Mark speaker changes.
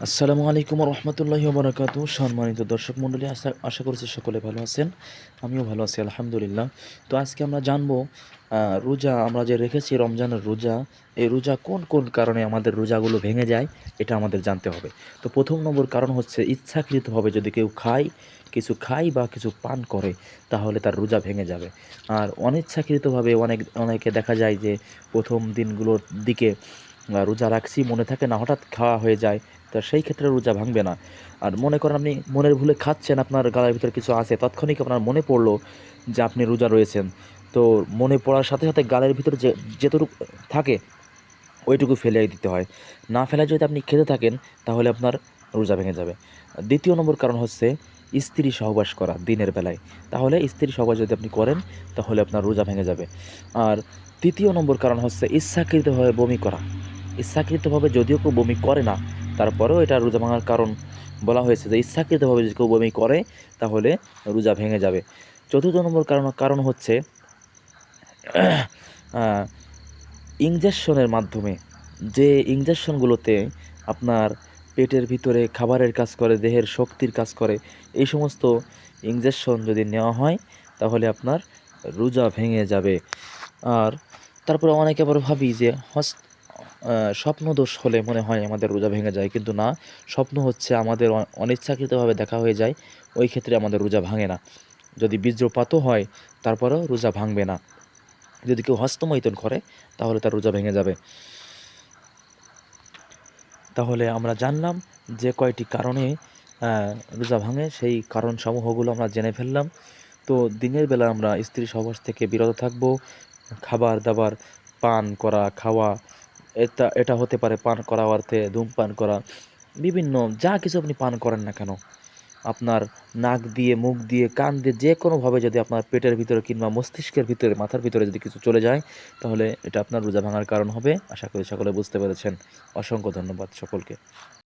Speaker 1: আসসালামু আলাইকুম রহমতুল্লাহি বারাকাতু। সম্মানিত দর্শক মণ্ডলী, আশা আশা করছি সকলে ভালো আছেন। আমিও ভালো আছি আলহামদুলিল্লাহ। তো আজকে আমরা জানবো রোজা আমরা যে রেখেছি, রমজানের রোজা, এই রোজা কোন কোন কারণে আমাদের রোজাগুলো ভেঙে যায়, এটা আমাদের জানতে হবে। তো প্রথম নম্বর কারণ হচ্ছে ইচ্ছাকৃতভাবে যদি কেউ কিছু খায় বা কিছু পান করে, তাহলে তার রোজা ভেঙে যাবে। আর অনিচ্ছাকৃতভাবে অনেকে দেখা যায় যে প্রথম দিনগুলোর দিকে রোজা রাখছি মনে থাকে না, হঠাৎ খাওয়া হয়ে যায়, তা সেই ক্ষেত্রে রোজা ভাঙবে না। আর মনে করেন আপনি মনের ভুলে খাচ্ছেন, আপনার গালের ভিতরে কিছু আছে, তাৎক্ষণিক আপনার মনে পড়লো যে আপনি রোজা রয়েছেন, তো মনে পড়ার সাথে সাথে গালের ভিতরে যেটুকু থাকে ওইটুকু ফেলে দিতে হয়। না ফেলে যদি আপনি খেতে থাকেন, তাহলে আপনার রোজা ভেঙে যাবে। দ্বিতীয় নম্বর কারণ হচ্ছে স্ত্রী সহবাস করা দিনের বেলায়। তাহলে স্ত্রী সহবাস যদি আপনি করেন, তাহলে আপনার রোজা ভেঙে যাবে। আর তৃতীয় নম্বর কারণ হচ্ছে ইচ্ছাকৃতভাবে বমি করা। ইচ্ছাকৃতভাবে যদিও কেউ বমি করে না, তারপরেও এটা রোজা ভাঙার কারণ বলা হয়েছে, যে ইচ্ছাকৃতভাবে যদি কেউ বমি করে, তাহলে রোজা ভেঙে যাবে। চতুর্থ নম্বর কারণ হচ্ছে ইনজেকশনের মাধ্যমে, যে ইনজেকশনগুলোতে আপনার পেটের ভিতরে খাবারের কাজ করে, দেহের শক্তির কাজ করে, এই সমস্ত ইনজেকশন যদি নেওয়া হয়, তাহলে আপনার রোজা ভেঙে যাবে। আর তারপরে অনেকে আবার ভাবি যে স্বপ্নদোষ হলে মনে হয় আমাদের রোজা ভেঙে যায়, কিন্তু না, স্বপ্ন হচ্ছে আমাদের অনিচ্ছাকৃতভাবে দেখা হয়ে যায়, ওই ক্ষেত্রে আমাদের রোজা ভাঙে না। যদি বীর্যপাতও হয়, তারপরেও রোজা ভাঙবে না। যদি কেউ হস্তমৈথুন করে, তাহলে তার রোজা ভেঙে যাবে। তাহলে আমরা জানলাম যে কয়টি কারণে রোজা ভাঙে, সেই কারণসমূহগুলো আমরা জেনে ফেললাম। তো দিনের বেলা আমরা স্ত্রী সহবাস থেকে বিরত থাকব। খাবার দাবার, পান করা, খাওয়া, এটা এটা হতে পারে পান করা অর্থে ধূমপান করা, বিভিন্ন যা কিছু আপনি পান করেন না কেন, আপনার নাক দিয়ে, মুখ দিয়ে, কান দিয়ে, যে কোনোভাবে যদি আপনার পেটের ভিতরে কিংবা মস্তিষ্কের ভিতরে, মাথার ভিতরে যদি কিছু চলে যায়, তাহলে এটা আপনার রোজা ভাঙার কারণ হবে। আশা করি সকলে বুঝতে পেরেছেন। অসংখ্য ধন্যবাদ সকলকে।